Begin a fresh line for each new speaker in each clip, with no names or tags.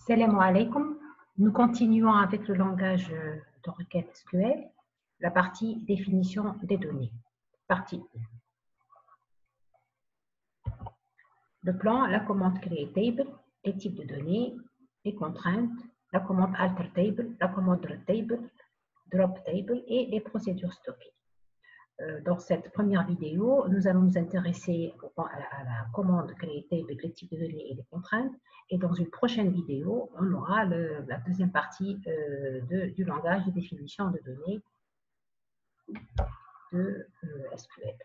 Salam alaikum. Nous continuons avec le langage de requête SQL, la partie définition des données. Partie 1. Le plan, la commande createTable, les types de données, les contraintes, la commande alterTable, la commande dropTable et les procédures stockées. Dans cette première vidéo, nous allons nous intéresser à la commande createTable, les types de données et les contraintes. Et dans une prochaine vidéo, on aura la deuxième partie du langage de définition de données de SQL.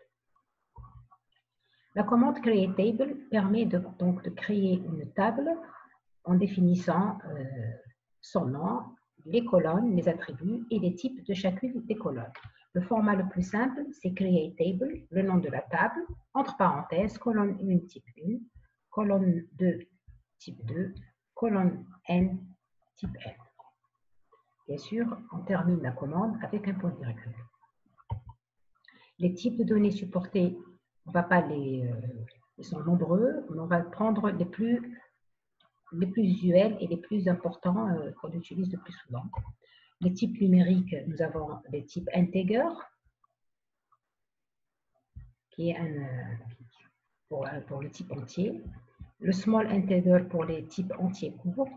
La commande createTable permet donc de créer une table en définissant son nom, les colonnes, les attributs et les types de chacune des colonnes. Le format le plus simple, c'est createTable, le nom de la table, entre parenthèses, colonne 1 type 1, colonne 2 type 2, colonne n type n. Bien sûr, on termine la commande avec un point-virgule. Les types de données supportés, on ne va pas ils sont nombreux, mais on va prendre les plus usuels et les plus importants qu'on utilise le plus souvent. Les types numériques, nous avons les types integer, qui est pour le type entier, le small integer pour les types entiers courts,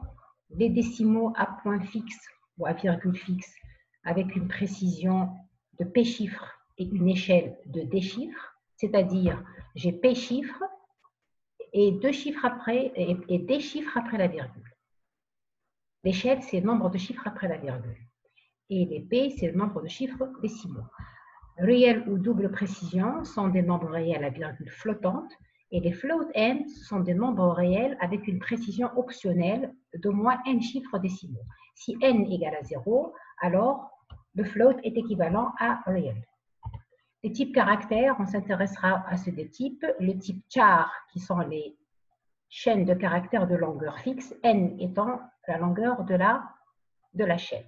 les décimaux à point fixe ou à virgule fixe avec une précision de P chiffres et une échelle de D chiffres, c'est-à-dire j'ai P chiffres et D chiffres après la virgule. L'échelle, c'est le nombre de chiffres après la virgule. Et les P, c'est le nombre de chiffres décimaux. Réel ou double précision sont des nombres réels à virgule flottante et les float n sont des nombres réels avec une précision optionnelle d'au moins n chiffres décimaux. Si n égale à 0, alors le float est équivalent à réel. Les types caractères, on s'intéressera à ces deux types. Le type char, qui sont les chaînes de caractères de longueur fixe, n étant la longueur de la chaîne.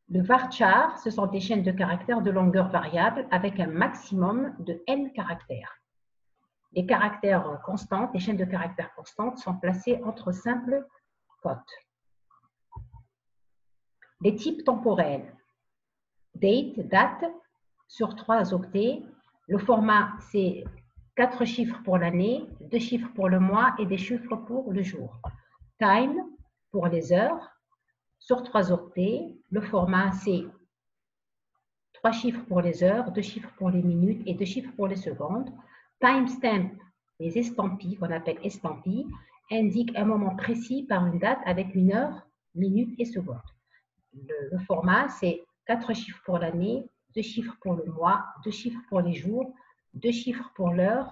Le varchar, ce sont des chaînes de caractères de longueur variable avec un maximum de n caractères. Les caractères constantes, les chaînes de caractères constantes sont placées entre simples cotes. Les types temporels, date, sur 3 octets. Le format, c'est 4 chiffres pour l'année, 2 chiffres pour le mois et des chiffres pour le jour. Time, pour les heures, sur 3 octets. Le format, c'est 3 chiffres pour les heures, 2 chiffres pour les minutes et 2 chiffres pour les secondes. Timestamp, les estampilles, qu'on appelle estampilles, indiquent un moment précis par une date avec une heure, minute et seconde. Le format, c'est 4 chiffres pour l'année, 2 chiffres pour le mois, 2 chiffres pour les jours, 2 chiffres pour l'heure,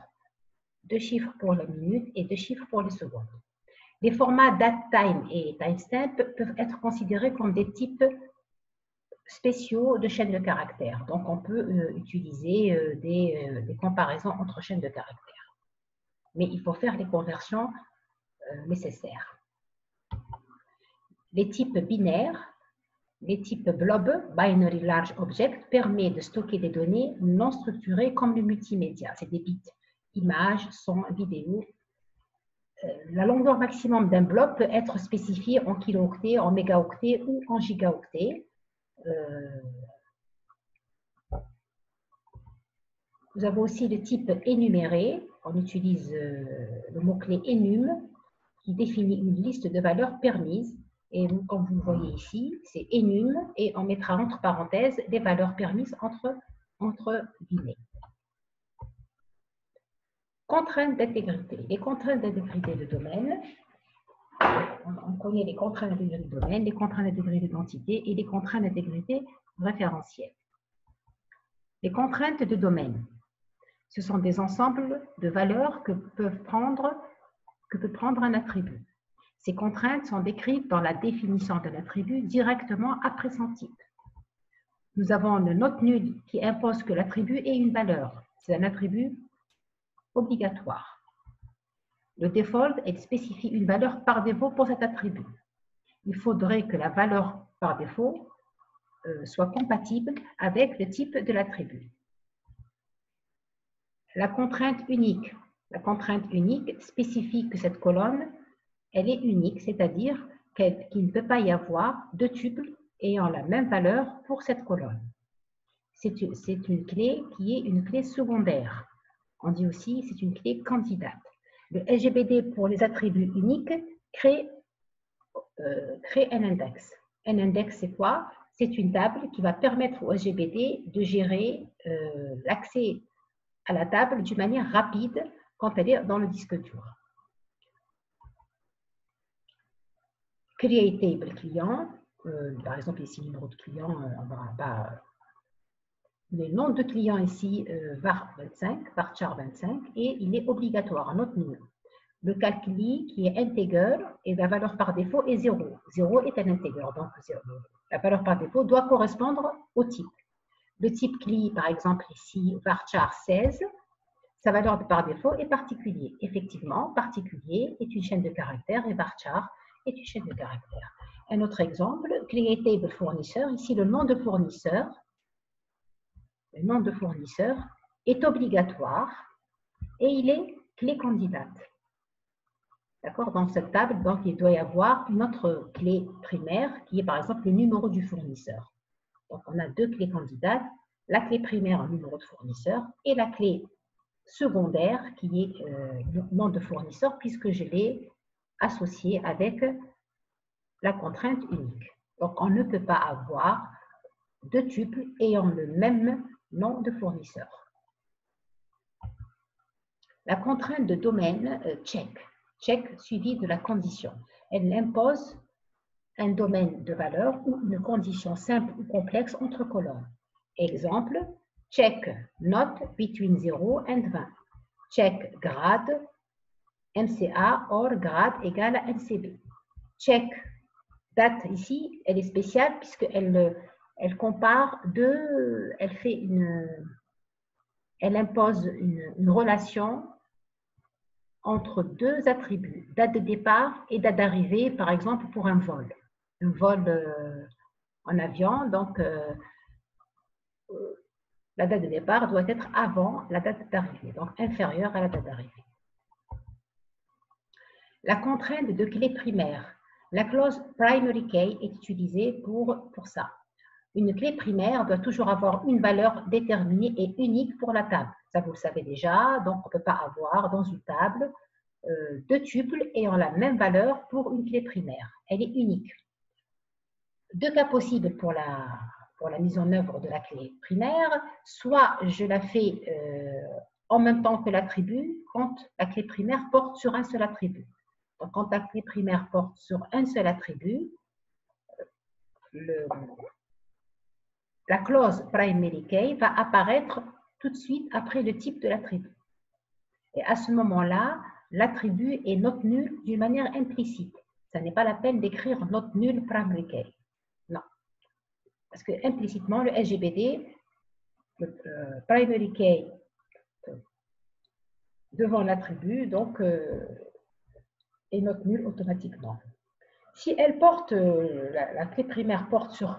2 chiffres pour la minute et 2 chiffres pour les secondes. Les formats datetime et timestamp peuvent être considérés comme des types spéciaux de chaînes de caractères. Donc, on peut utiliser des comparaisons entre chaînes de caractères. Mais il faut faire les conversions nécessaires. Les types binaires, les types blob, binary large object, permet de stocker des données non structurées comme le multimédia. C'est des bits, images, son, vidéo. La longueur maximum d'un blob peut être spécifiée en kilooctets, en mégaoctets ou en gigaoctets. Nous avons aussi le type énuméré. On utilise le mot-clé enum qui définit une liste de valeurs permises. Et comme vous le voyez ici, c'est enum et on mettra entre parenthèses les valeurs permises entre guillemets. Contraintes d'intégrité. Les contraintes d'intégrité de domaine. On connaît les contraintes d'intégrité de domaine, les contraintes d'intégrité d'identité et les contraintes d'intégrité référentielle. Les contraintes de domaine. Ce sont des ensembles de valeurs que peut prendre un attribut. Ces contraintes sont décrites dans la définition de l'attribut directement après son type. Nous avons le not null qui impose que l'attribut ait une valeur. C'est un attribut obligatoire. Le default, elle spécifie une valeur par défaut pour cet attribut. Il faudrait que la valeur par défaut soit compatible avec le type de l'attribut. La contrainte unique. La contrainte unique spécifie que cette colonne, elle est unique, c'est-à-dire qu'il ne peut pas y avoir deux tuples ayant la même valeur pour cette colonne. C'est une clé qui est une clé secondaire. On dit aussi c'est une clé candidate. Le SGBD pour les attributs uniques crée un index. Un index, c'est quoi? C'est une table qui va permettre au SGBD de gérer l'accès à la table d'une manière rapide quand elle est dans le disque dur. Create table client, par exemple ici numéro de client, on va pas le nom de client ici var25, varchar 25, et il est obligatoire, un autre numéro. Le calculi qui est integer et la valeur par défaut est 0. 0 est un integer, donc la valeur par défaut doit correspondre au type. Le type cli, par exemple ici, varchar 16, sa valeur par défaut est particulier. Effectivement, particulier est une chaîne de caractères et varchar est une chaîne de caractères. Un autre exemple, createTable fournisseur, ici le nom de fournisseur. Le nom de fournisseur est obligatoire et il est clé candidate. D'accord? Dans cette table, donc, il doit y avoir une autre clé primaire qui est par exemple le numéro du fournisseur. Donc, on a deux clés candidates, la clé primaire, le numéro de fournisseur, et la clé secondaire qui est le nom de fournisseur puisque je l'ai associé avec la contrainte unique. Donc, on ne peut pas avoir deux tuples ayant le même nom de fournisseur. La contrainte de domaine check. Check suivi de la condition. Elle impose un domaine de valeur ou une condition simple ou complexe entre colonnes. Exemple, check not between 0 and 20. Check grade MCA or grade égale à MCB. Check date ici, elle est spéciale puisqu'elle compare deux, elle impose une relation entre deux attributs, date de départ et date d'arrivée, par exemple pour un vol. Un vol en avion, donc la date de départ doit être avant la date d'arrivée, donc inférieure à la date d'arrivée. La contrainte de clé primaire. La clause primary key est utilisée pour ça. Une clé primaire doit toujours avoir une valeur déterminée et unique pour la table. Ça, vous le savez déjà, donc on ne peut pas avoir dans une table deux tuples ayant la même valeur pour une clé primaire. Elle est unique. Deux cas possibles pour la mise en œuvre de la clé primaire. Soit je la fais en même temps que l'attribut quand la clé primaire porte sur un seul attribut. Donc, quand la clé primaire porte sur un seul attribut, la clause primary key va apparaître tout de suite après le type de l'attribut. Et à ce moment-là, l'attribut est not nul d'une manière implicite. Ça n'est pas la peine d'écrire not nul primary key. Non. Parce que implicitement, le SGBD, le primary key devant l'attribut, donc est not nul automatiquement. Si elle porte, la clé primaire porte sur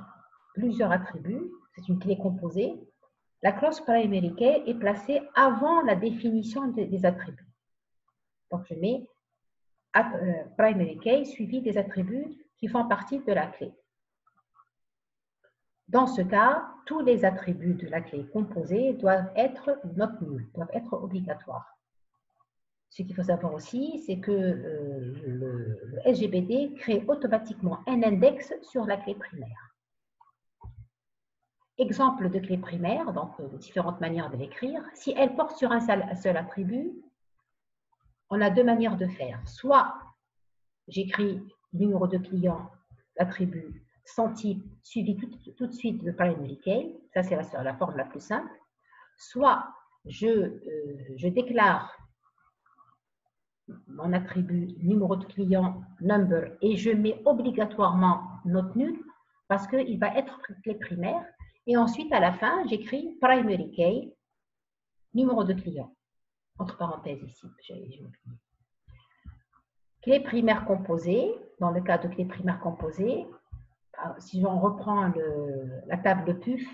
plusieurs attributs, c'est une clé composée, la clause primary key est placée avant la définition des attributs. Donc, je mets primary key suivi des attributs qui font partie de la clé. Dans ce cas, tous les attributs de la clé composée doivent être not null, doivent être obligatoires. Ce qu'il faut savoir aussi, c'est que le SGBD crée automatiquement un index sur la clé primaire. Exemple de clé primaire, donc différentes manières de l'écrire. Si elle porte sur un seul attribut, on a deux manières de faire. Soit j'écris numéro de client, l'attribut, sans type, suivi tout de suite de primary key, ça c'est la forme la plus simple. Soit je déclare mon attribut numéro de client number et je mets obligatoirement not nul parce qu'il va être clé primaire. Et ensuite, à la fin, j'écris primary key, numéro de client. Entre parenthèses ici, j'ai oublié. Clé primaire composée. Dans le cas de clé primaire composée, si on reprend la table de PUF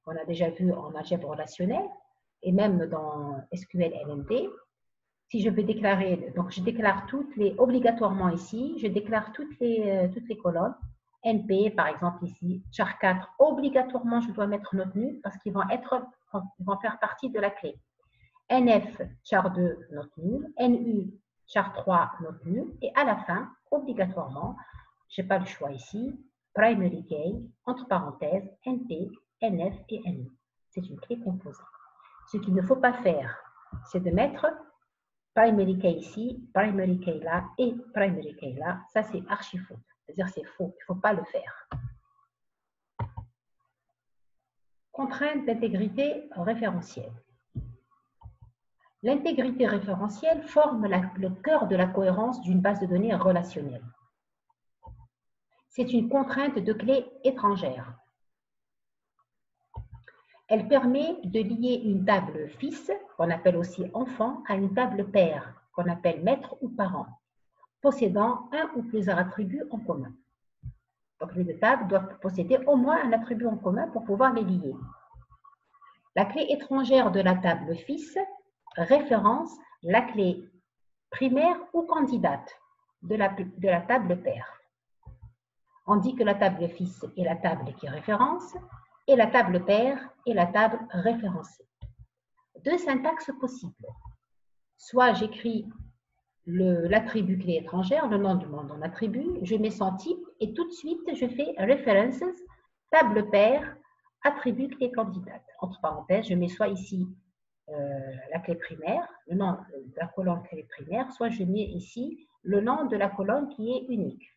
qu'on a déjà vu en algèbre relationnelle et même dans SQL LMD, Si je veux déclarer, donc je déclare obligatoirement ici, je déclare toutes les colonnes. NP, par exemple ici, char 4, obligatoirement je dois mettre note nulle parce qu'ils vont faire partie de la clé. NF, char 2, note nulle. NU, char 3, note nulle. Et à la fin, obligatoirement, je n'ai pas le choix ici, primary key, entre parenthèses, NP, NF et NU. C'est une clé composée. Ce qu'il ne faut pas faire, c'est de mettre primary key ici, primary key là et primary key là. Ça, c'est archi faux. C'est-à-dire c'est faux. Il ne faut pas le faire. Contrainte d'intégrité référentielle. L'intégrité référentielle forme le cœur de la cohérence d'une base de données relationnelle. C'est une contrainte de clé étrangère. Elle permet de lier une table fils, qu'on appelle aussi enfant, à une table père, qu'on appelle maître ou parent, possédant un ou plusieurs attributs en commun. Donc, les deux tables doivent posséder au moins un attribut en commun pour pouvoir les lier. La clé étrangère de la table fils référence la clé primaire ou candidate de la table père. On dit que la table fils est la table qui référence et la table père est la table référencée. Deux syntaxes possibles. Soit j'écris l'attribut clé étrangère, le nom du monde en attribut, je mets son type et tout de suite je fais references, table paire, attribut clé candidate. Entre parenthèses, je mets soit ici la clé primaire, le nom de la colonne clé primaire, soit je mets ici le nom de la colonne qui est unique.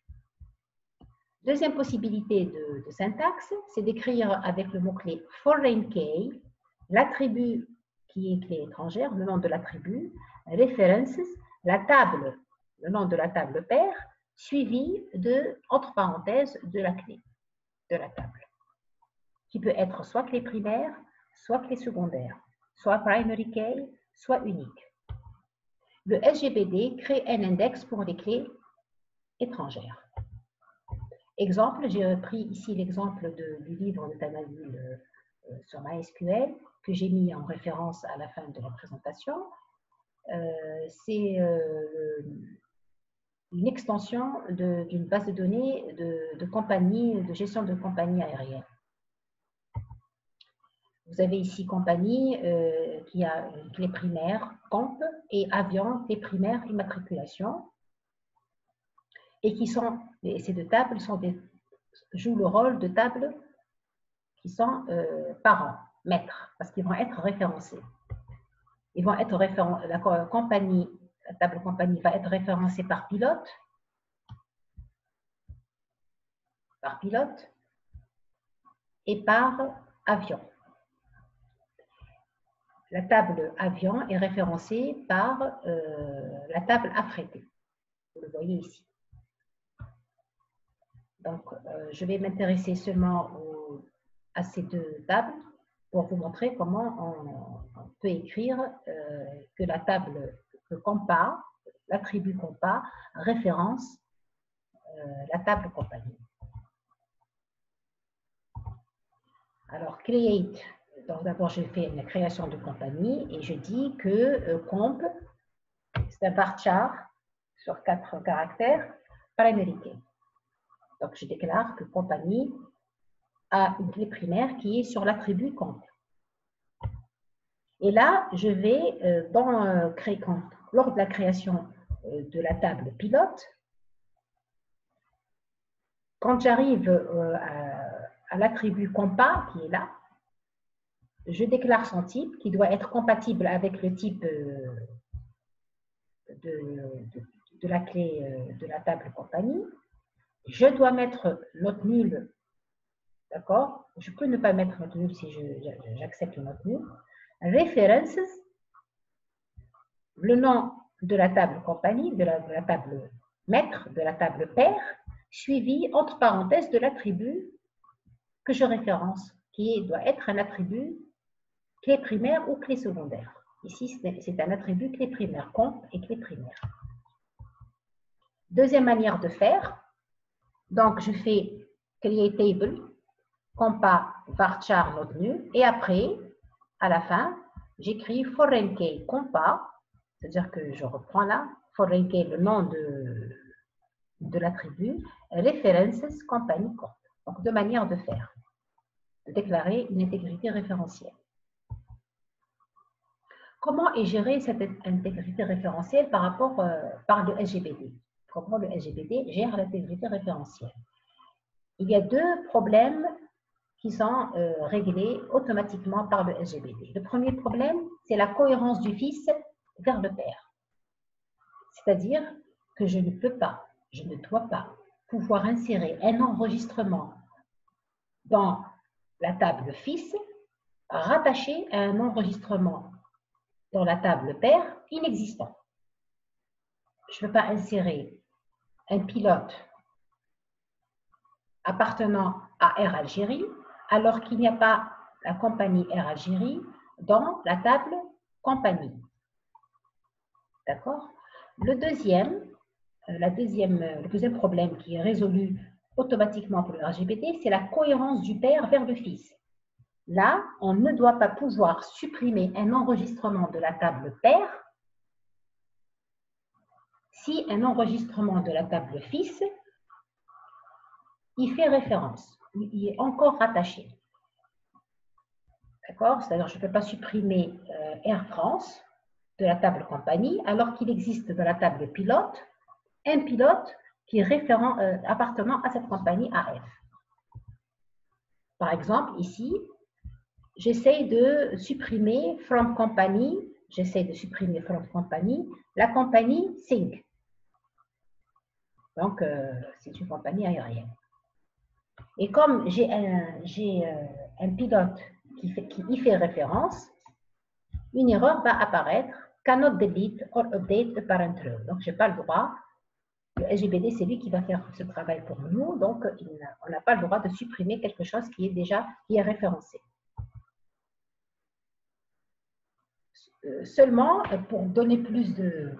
Deuxième possibilité de syntaxe, c'est d'écrire avec le mot-clé foreign key, l'attribut qui est clé étrangère, le nom de l'attribut, references, la table, le nom de la table paire, suivi de, entre parenthèses, de la clé de la table, qui peut être soit clé primaire, soit clé secondaire, soit primary key, soit unique. Le SGBD crée un index pour les clés étrangères. Exemple, j'ai pris ici l'exemple du livre de Tamayul sur MySQL que j'ai mis en référence à la fin de la présentation. C'est une extension d'une base de données de compagnie, de gestion de compagnie aérienne. Vous avez ici compagnie qui a une clé primaire, comp, et avion, clé primaire, immatriculation. Et ces deux tables jouent le rôle de tables qui sont parents, maîtres, parce qu'ils vont être référencés. Ils vont être la table compagnie va être référencée par pilote, et par avion. La table avion est référencée par la table affrétée. Vous le voyez ici. Donc, je vais m'intéresser seulement à ces deux tables pour vous montrer comment on peut écrire que la table compas, l'attribut compas, référence la table compagnie. Alors, create, donc d'abord je fais une création de compagnie et je dis que comp, c'est un varchar sur 4 caractères, primary key. Donc, je déclare que compagnie a une clé primaire qui est sur l'attribut comp. Et là, je vais, lors de la création de la table pilote, quand j'arrive à l'attribut compas qui est là, je déclare son type qui doit être compatible avec le type de la clé de la table compagnie. Je dois mettre note nulle, d'accord? Je peux ne pas mettre note nulle si j'accepte le note nulle. References, le nom de la table compagnie, de la table maître, de la table père, suivi entre parenthèses de l'attribut que je référence, qui doit être un attribut clé primaire ou clé secondaire. Ici, c'est un attribut clé primaire, comp et clé primaire. Deuxième manière de faire, donc je fais create table, compas varchar note nulle, et après, à la fin, j'écris foreign key compas C'est-à-dire que je reprends là, forrinquer le nom de l'attribut, references company compte. Donc, deux manières de faire, de déclarer une intégrité référentielle. Comment est gérée cette intégrité référentielle par le SGBD? Comment le SGBD gère l'intégrité référentielle? Il y a deux problèmes qui sont réglés automatiquement par le SGBD. Le premier problème, c'est la cohérence du fils vers le père. C'est-à-dire que je ne peux pas, je ne dois pas pouvoir insérer un enregistrement dans la table fils rattaché à un enregistrement dans la table père inexistant. Je ne peux pas insérer un pilote appartenant à Air Algérie alors qu'il n'y a pas la compagnie Air Algérie dans la table compagnie. D'accord? Le deuxième problème qui est résolu automatiquement pour le RGBD, c'est la cohérence du père vers le fils. Là, on ne doit pas pouvoir supprimer un enregistrement de la table père si un enregistrement de la table fils y fait référence, il est encore rattaché. D'accord? C'est-à-dire, je ne peux pas supprimer Air France de la table compagnie alors qu'il existe dans la table pilote un pilote qui est appartenant à cette compagnie AF. Par exemple, ici, j'essaie de supprimer from company, la compagnie Sync. Donc, c'est une compagnie aérienne. Et comme j'ai un pilote qui y fait référence, une erreur va apparaître, cannot delete or update a parent row. Donc, je n'ai pas le droit. Le SGBD, c'est lui qui va faire ce travail pour nous, donc on n'a pas le droit de supprimer quelque chose qui est référencé. Seulement, pour donner plus de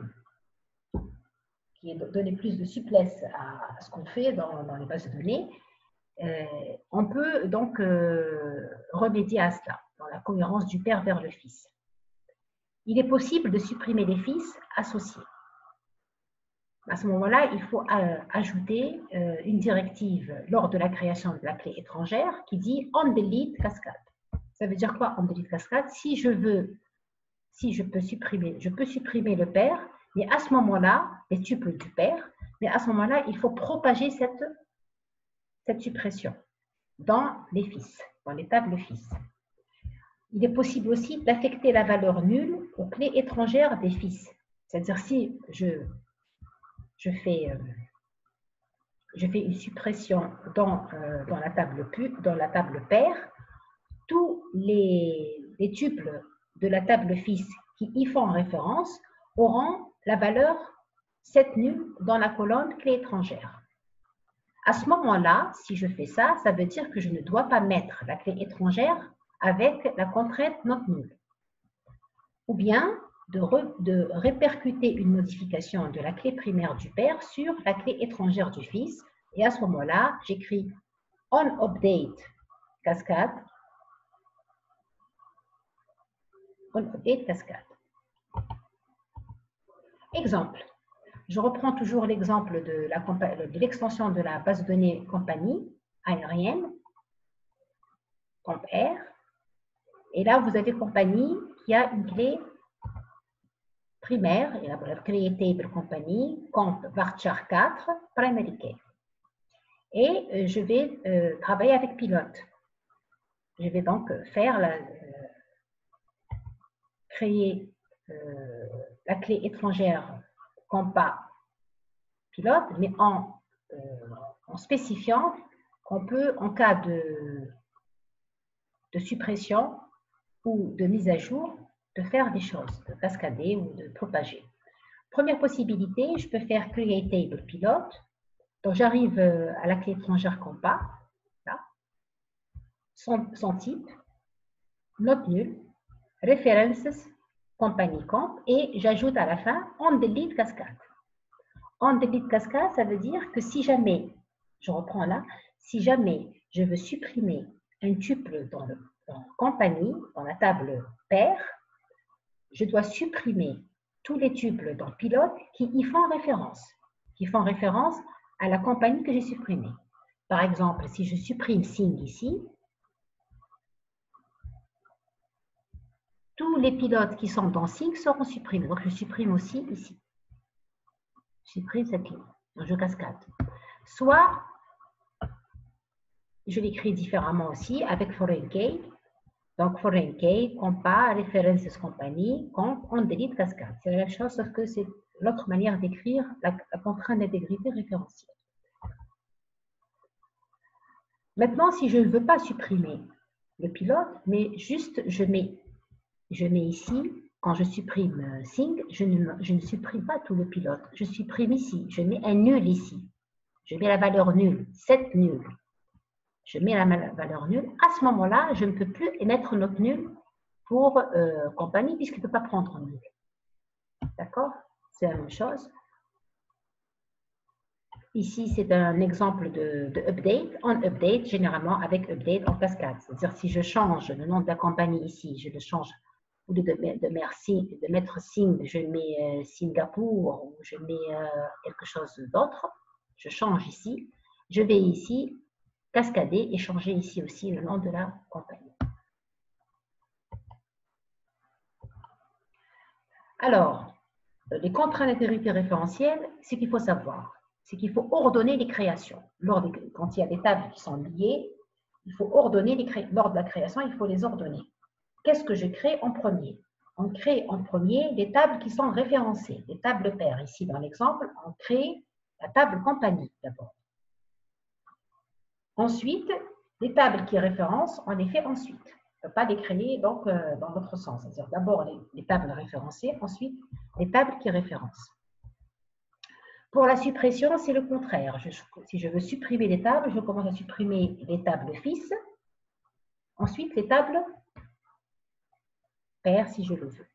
souplesse à ce qu'on fait dans les bases de données, on peut donc remédier à cela, dans la cohérence du père vers le fils. Il est possible de supprimer les fils associés. À ce moment-là, il faut ajouter une directive lors de la création de la clé étrangère qui dit on delete cascade. Ça veut dire quoi on delete cascade? Si je peux supprimer le père, mais à ce moment-là, les tuples du père, mais à ce moment-là, il faut propager cette suppression dans les fils, dans les tables fils. Il est possible aussi d'affecter la valeur nulle aux clés étrangères des fils. C'est-à-dire si je fais une suppression dans la table paire, tous les tuples de la table fils qui y font référence auront la valeur 7 nulle dans la colonne clé étrangère. À ce moment-là, si je fais ça, ça veut dire que je ne dois pas mettre la clé étrangère avec la contrainte not nulle. Ou bien de répercuter une modification de la clé primaire du père sur la clé étrangère du fils. Et à ce moment-là, j'écris on update cascade. On update cascade. Exemple. Je reprends toujours l'exemple de l'extension de la base de données compagnie aérienne, comp air. Et là, vous avez compagnie qui a une clé primaire, et la clé table compagnie, comp varchar 4, primary key. Et je vais travailler avec pilote. Je vais donc créer la clé étrangère compa pilote, mais en spécifiant qu'on peut, en cas de suppression ou de mise à jour, de faire des choses, de cascader ou de propager. Première possibilité, je peux faire create table pilote. Donc, j'arrive à la clé étrangère compa, là, son type, not null, references, compagnie comp, et j'ajoute à la fin on delete cascade. On delete cascade, ça veut dire que si jamais, je reprends là, si jamais je veux supprimer un tuple dans compagnie, dans la table paire, je dois supprimer tous les tuples dans pilote qui y font référence à la compagnie que j'ai supprimée. Par exemple, si je supprime Sing ici, tous les pilotes qui sont dans Sing seront supprimés. Donc, je supprime aussi ici. Je supprime cette ligne. Donc, je cascade. Soit, je l'écris différemment aussi avec foreign key. Donc, foreign key, compa, references compagnie, comp, on delete cascade. C'est la même chose, sauf que c'est l'autre manière d'écrire la contrainte d'intégrité référentielle. Maintenant, si je ne veux pas supprimer le pilote, mais juste je mets ici, quand je supprime Sing, je ne supprime pas tout le pilote. Je supprime ici, je mets un nul ici. Je mets la valeur nulle, 7 nuls. Je mets la valeur nulle. À ce moment-là, je ne peux plus émettre notre nul pour compagnie puisqu'il ne peut pas prendre nul. D'accord? C'est la même chose. Ici, c'est un exemple de update. On update, généralement avec update en cascade. C'est-à-dire, si je change le nom de la compagnie ici, je le change. Au lieu de mettre Sing, je mets Singapour ou je mets quelque chose d'autre. Je change ici. Je vais ici cascader et changer ici aussi le nom de la compagnie. Alors, les contraintes d'intégrité référentielle, ce qu'il faut savoir, c'est qu'il faut ordonner les créations. Quand il y a des tables qui sont liées, il faut ordonner lors de la création, il faut les ordonner. Qu'est-ce que je crée en premier? On crée en premier les tables qui sont référencées, les tables paires. Ici, dans l'exemple, on crée la table compagnie d'abord. Ensuite, les tables qui référencent, on les fait ensuite. On ne peut pas les créer donc, dans l'autre sens. C'est-à-dire d'abord les tables référencées, ensuite les tables qui référencent. Pour la suppression, c'est le contraire. Si je veux supprimer les tables, je commence à supprimer les tables fils, ensuite les tables paires si je le veux.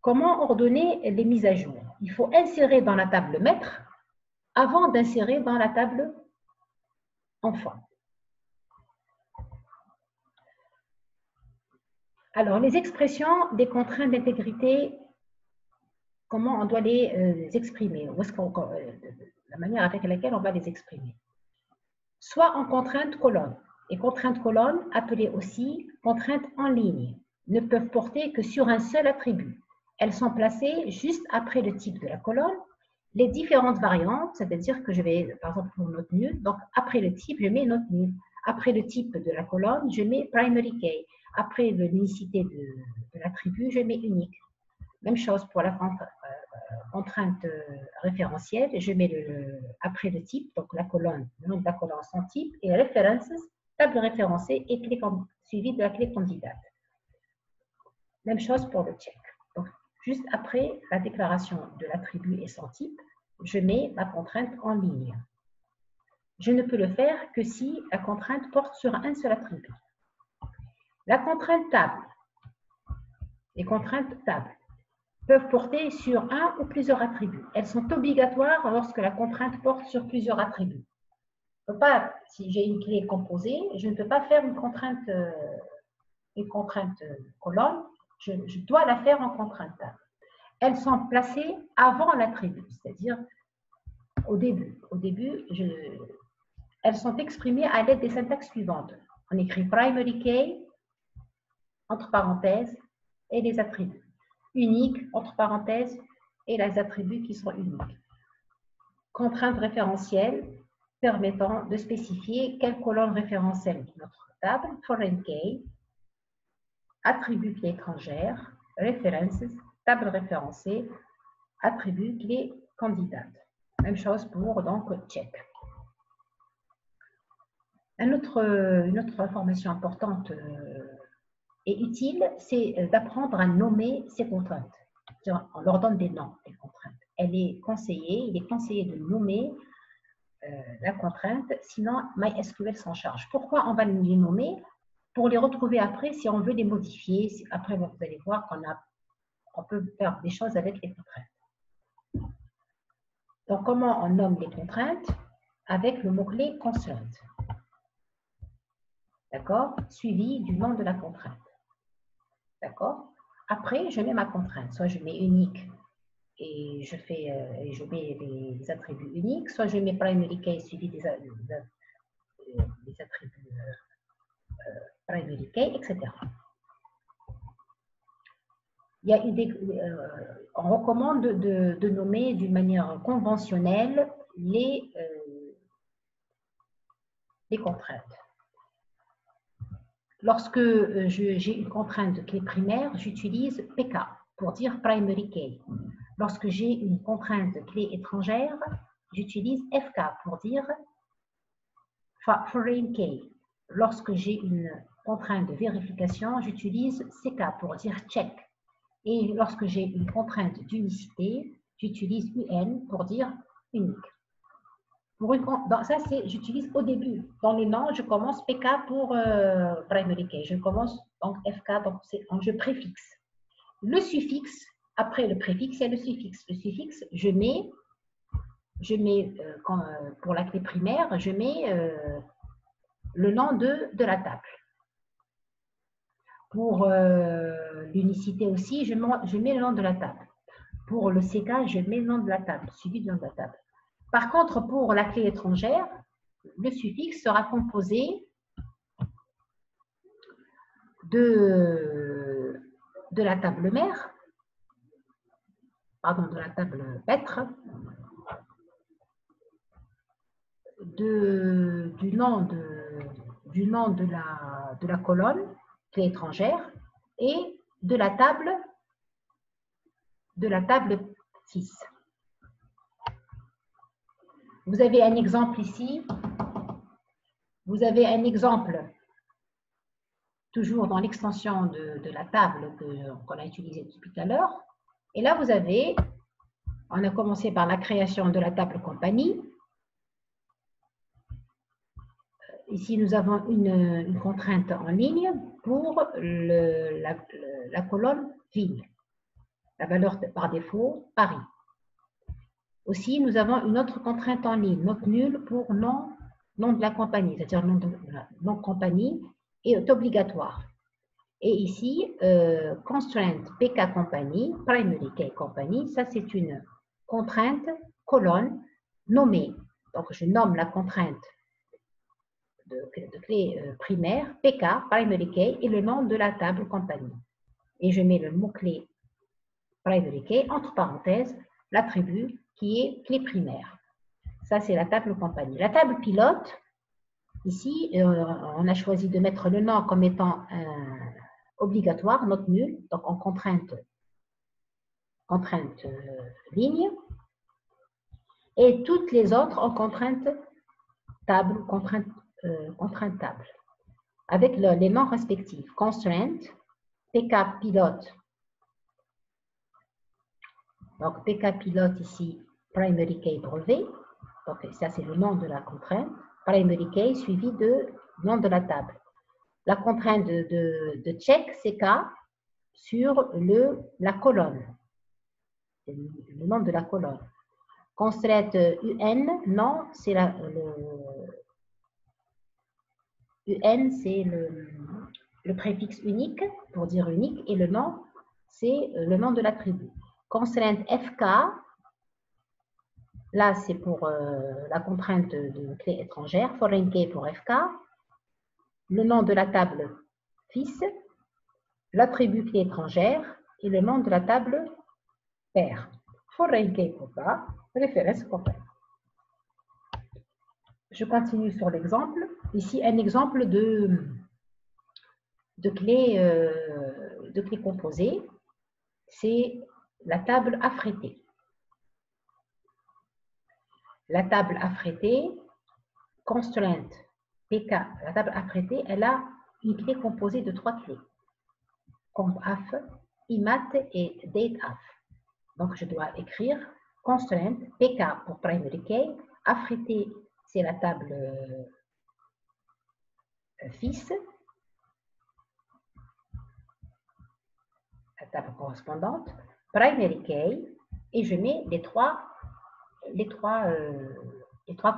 Comment ordonner les mises à jour? Il faut insérer dans la table maître avant d'insérer dans la table enfant. Alors, les expressions des contraintes d'intégrité, comment on doit les exprimer? La manière avec laquelle on va les exprimer. Soit en contrainte colonne. Les contraintes colonnes, appelées aussi contraintes en ligne, ne peuvent porter que sur un seul attribut. Elles sont placées juste après le type de la colonne. Les différentes variantes, c'est-à-dire que je vais, par exemple, pour note nulle, donc après le type, je mets note nulle. Après le type de la colonne, je mets primary key. Après l'unicité de l'attribut, je mets unique. Même chose pour la contrainte référentielle, je mets après le type, donc la colonne, le nom de la colonne, son type, et references, table référencée et clé suivie de la clé candidate. Même chose pour le check. Donc, juste après la déclaration de l'attribut et son type, je mets ma contrainte en ligne. Je ne peux le faire que si la contrainte porte sur un seul attribut. La contrainte table, les contraintes table peuvent porter sur un ou plusieurs attributs. Elles sont obligatoires lorsque la contrainte porte sur plusieurs attributs. Je peux pas, si j'ai une clé composée, je ne peux pas faire une contrainte colonne, je dois la faire en contrainte table. Elles sont placées avant l'attribut, c'est-à-dire au début. Au début, elles sont exprimées à l'aide des syntaxes suivantes. On écrit primary key, entre parenthèses, et les attributs. Unique, entre parenthèses, et les attributs qui sont uniques. Contrainte référentielle permettant de spécifier quelle colonne référentielle de notre table, foreign key, attribut clé étrangère, references, table référencée, attribut clé candidate. Même chose pour donc check. Une autre information importante et utile, c'est d'apprendre à nommer ces contraintes. On leur donne des noms, les contraintes. Il est conseillé de nommer la contrainte, sinon MySQL s'en charge. Pourquoi on va les nommer? Pour les retrouver après si on veut les modifier. Après, vous allez voir qu'on peut faire des choses avec les contraintes. Donc, comment on nomme les contraintes? Avec le mot-clé constraint. D'accord? Suivi du nom de la contrainte. D'accord? Après, je mets ma contrainte. Soit je mets unique et je mets les attributs uniques, soit je mets primary key suivi des attributs primary key, etc. Il y a on recommande de nommer d'une manière conventionnelle les contraintes. Lorsque j'ai une contrainte de clé primaire, j'utilise PK pour dire primary key. Lorsque j'ai une contrainte de clé étrangère, j'utilise FK pour dire foreign key. Lorsque j'ai une contrainte de vérification, j'utilise CK pour dire check. Et lorsque j'ai une contrainte d'unicité, j'utilise UN pour dire unique. Ça, j'utilise au début. Dans les noms, je commence PK pour primary key. Je commence donc FK, donc je préfixe. Le suffixe, après le préfixe, il y a le suffixe. Le suffixe, je mets pour la clé primaire, je mets le nom de la table. Pour l'unicité aussi, je mets le nom de la table. Pour le CK, je mets le nom de la table, suivi du nom de la table. Par contre, pour la clé étrangère, le suffixe sera composé de la table mère, pardon, de la table maître, du nom de la colonne, clé étrangère, et de la table 6. Vous avez un exemple ici. Vous avez un exemple, toujours dans l'extension de la table qu'on a utilisée depuis tout à l'heure. Et là, on a commencé par la création de la table compagnie. Ici, nous avons une contrainte en ligne pour la colonne ville. La valeur par défaut, Paris. Aussi, nous avons une autre contrainte en ligne, note nulle pour nom de la compagnie, c'est-à-dire nom de compagnie est obligatoire. Et ici, constraint PK compagnie, primary key compagnie, ça c'est une contrainte colonne nommée. Donc, je nomme la contrainte de clé primaire, PK, primary key, et le nom de la table compagnie. Et je mets le mot-clé primary key, entre parenthèses, l'attribut qui est clé primaire. Ça, c'est la table compagnie. La table pilote, ici, on a choisi de mettre le nom comme étant obligatoire, note nulle, donc en contrainte ligne, et toutes les autres en contrainte table, contrainte table, avec les noms respectifs. Constraint, PK pilote. Donc, PK pilote ici, primary key brevet. Donc, ça, c'est le nom de la contrainte. Primary key suivi de nom de la table. La contrainte de check, CK, sur la colonne. Le nom de la colonne. Constraint UN, non, c'est UN, c'est le préfixe unique, pour dire unique, et le nom, c'est le nom de l'attribut. Constraint FK, là, c'est pour la contrainte de clé étrangère, foreign key pour FK, le nom de la table fils, l'attribut clé étrangère et le nom de la table père. Foreign key pour ça, référence pour père. Je continue sur l'exemple. Ici, un exemple de clé composée, c'est la table affrétée. La table affrétée, constraint PK, la table affrétée, elle a une clé composée de 3 clés. Comp-AF, IMAT et DATE-AF. Donc, je dois écrire constraint PK pour primary key, affrétée, c'est la table fils, la table correspondante, primary key, et je mets les trois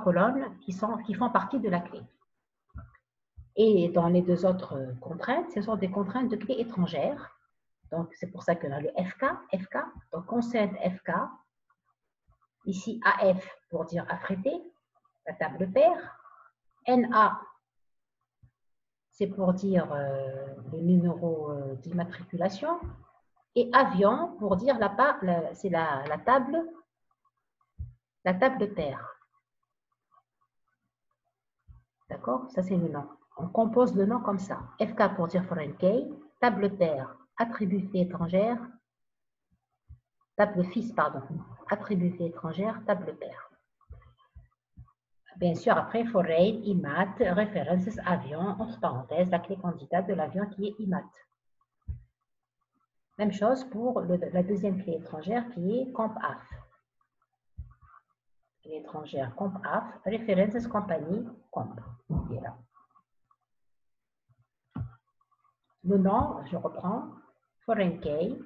colonnes qui font partie de la clé. Et dans les deux autres contraintes, ce sont des contraintes de clé étrangère. Donc, c'est pour ça qu'on a le FK. Donc, conceinte FK. Ici, AF pour dire affrété, la table paire. NA, c'est pour dire le numéro d'immatriculation. Et avion pour dire c'est la table paire. D'accord? Ça, c'est le nom. On compose le nom comme ça. FK pour dire foreign key, table paire, attribut fait étrangère, table fils, pardon, attribut fait étrangère, table paire. Bien sûr, après, foreign, IMAT, references, avion, entre parenthèses, la clé candidat de l'avion qui est IMAT. Même chose pour la deuxième clé étrangère qui est CompAF. Clé étrangère CompAF, references, compagnie, comp. Voilà. Le nom, je reprends, foreign key,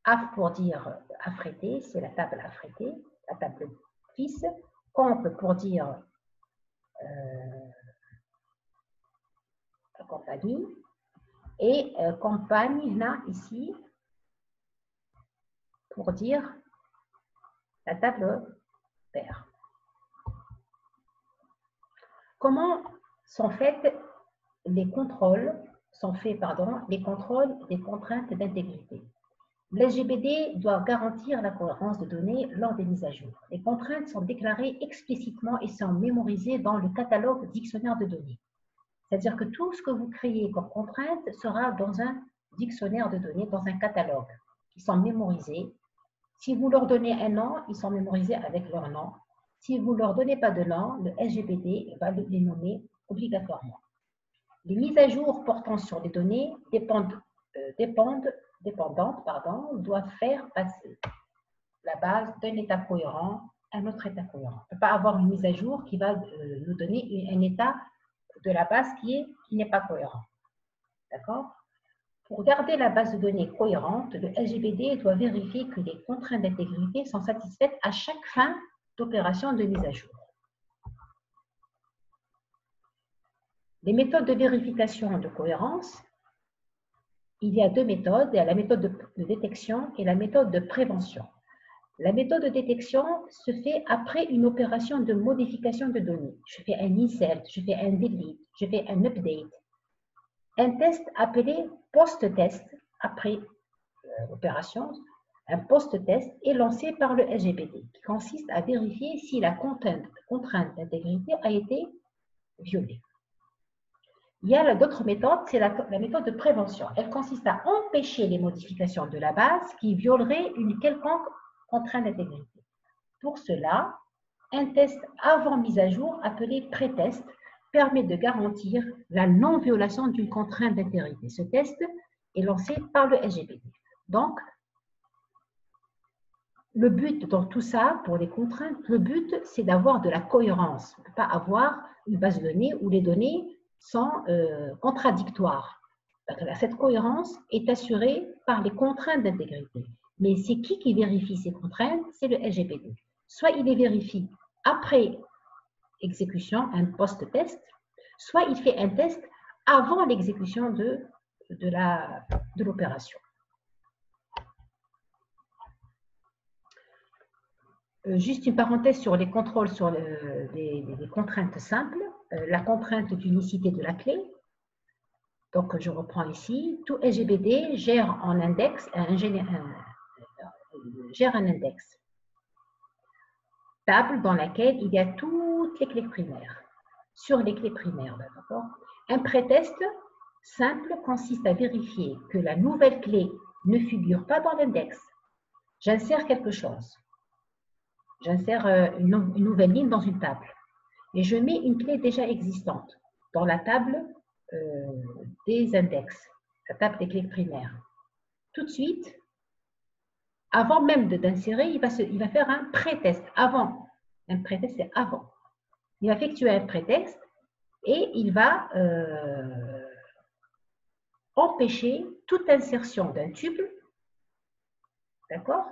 AF pour dire affrété, c'est la table affrétée, la table fils, comp pour dire la compagnie, et compagne, là, ici, pour dire la table paire. Comment sont faits les contrôles, les contrôles des contraintes d'intégrité? L'SGBD doit garantir la cohérence de données lors des mises à jour. Les contraintes sont déclarées explicitement et sont mémorisées dans le catalogue dictionnaire de données. C'est-à-dire que tout ce que vous créez comme contrainte sera dans un dictionnaire de données, dans un catalogue. Ils sont mémorisés. Si vous leur donnez un nom, ils sont mémorisés avec leur nom. Si vous ne leur donnez pas de nom, le SGBD va les nommer obligatoirement. Les mises à jour portant sur les données doivent faire passer la base d'un état cohérent à un autre état cohérent. On ne peut pas avoir une mise à jour qui va nous donner un état de la base qui n'est pas cohérent. D'accord? Pour garder la base de données cohérente, le SGBD doit vérifier que les contraintes d'intégrité sont satisfaites à chaque fin d'opération de mise à jour. Les méthodes de vérification de cohérence, il y a deux méthodes, il y a la méthode de détection et la méthode de prévention. La méthode de détection se fait après une opération de modification de données. Je fais un insert, je fais un delete, je fais un update. Un test appelé post-test, après l'opération, un post-test est lancé par le SGBD, qui consiste à vérifier si la contrainte d'intégrité a été violée. Il y a d'autres méthodes, c'est la méthode de prévention. Elle consiste à empêcher les modifications de la base qui violeraient une quelconque contrainte d'intégrité. Pour cela, un test avant mise à jour, appelé pré-test, permet de garantir la non-violation d'une contrainte d'intégrité. Ce test est lancé par le SGBD. Donc, le but dans tout ça, pour les contraintes, le but, c'est d'avoir de la cohérence. On ne peut pas avoir une base de données où les données sont contradictoires. Cette cohérence est assurée par les contraintes d'intégrité. Mais c'est qui vérifie ces contraintes? C'est le SGBD. Soit il les vérifie après exécution, un post-test, soit il fait un test avant l'exécution de l'opération. Juste une parenthèse sur les contrôles sur les contraintes simples. La contrainte d'unicité de la clé. Donc, je reprends ici. Tout SGBD gère un index. Table dans laquelle il y a toutes les clés primaires. Sur les clés primaires, d'accord. Un pré-test simple consiste à vérifier que la nouvelle clé ne figure pas dans l'index. J'insère quelque chose. J'insère une nouvelle ligne dans une table. Et je mets une clé déjà existante dans la table des index, la table des clés primaires. Tout de suite, avant même d'insérer, il va faire un pré-test avant. Un pré-test, c'est avant. Il va effectuer un pré-test et il va empêcher toute insertion d'un tuple, d'accord,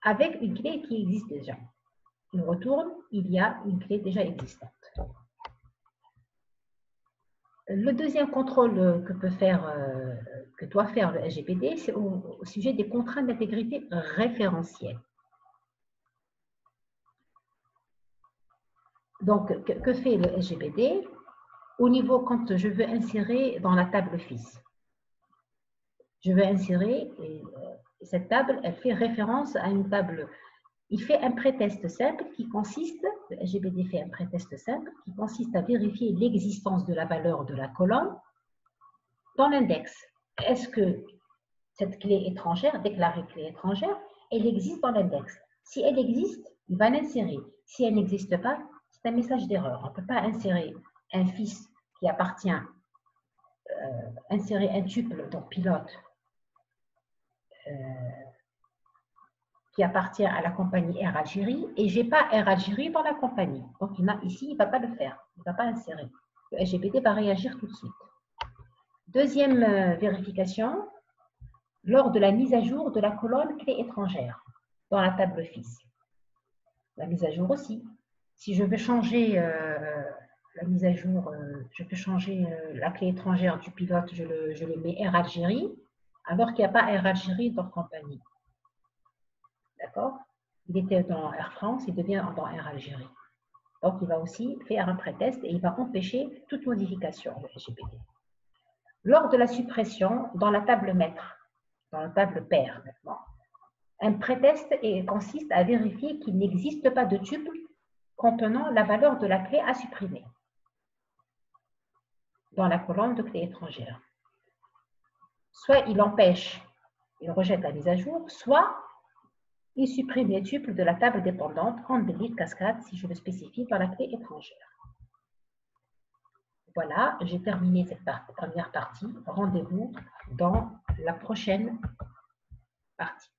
avec une clé qui existe déjà. Il retourne, il y a une clé déjà existante. Le deuxième contrôle que doit faire le SGPD, c'est au sujet des contraintes d'intégrité référentielle. Donc, que fait le SGPD au niveau quand je veux insérer dans la table FIS? Je veux insérer, et cette table, elle fait référence à une table. Il fait un pré-test simple qui consiste, le SGPD fait un pré-test simple qui consiste à vérifier l'existence de la valeur de la colonne dans l'index. Est-ce que cette clé étrangère, déclarée clé étrangère, elle existe dans l'index? Si elle existe, il va l'insérer. Si elle n'existe pas, c'est un message d'erreur. On ne peut pas insérer un FIS qui appartient, insérer un tuple, donc pilote, qui appartient à la compagnie Air Algérie, et je n'ai pas Air Algérie dans la compagnie. Donc ici, il ne va pas le faire, il ne va pas insérer. Le SGPD va réagir tout de suite. Deuxième vérification, lors de la mise à jour de la colonne clé étrangère dans la table FIS. La mise à jour aussi. Si je veux changer la mise à jour, je peux changer la clé étrangère du pilote, je le mets Air Algérie, alors qu'il n'y a pas Air Algérie dans la compagnie. D'accord? Il était dans Air France, il devient dans Air Algérie. Donc, il va aussi faire un pré-test et il va empêcher toute modification, le SGPD. Lors de la suppression, dans la table maître, dans la table paire maintenant, un pré-test consiste à vérifier qu'il n'existe pas de tuple contenant la valeur de la clé à supprimer dans la colonne de clé étrangère. Soit il empêche, il rejette la mise à jour, soit il supprime les tuples de la table dépendante en delete cascade si je le spécifie dans la clé étrangère. Voilà, j'ai terminé cette première partie. Rendez-vous dans la prochaine partie.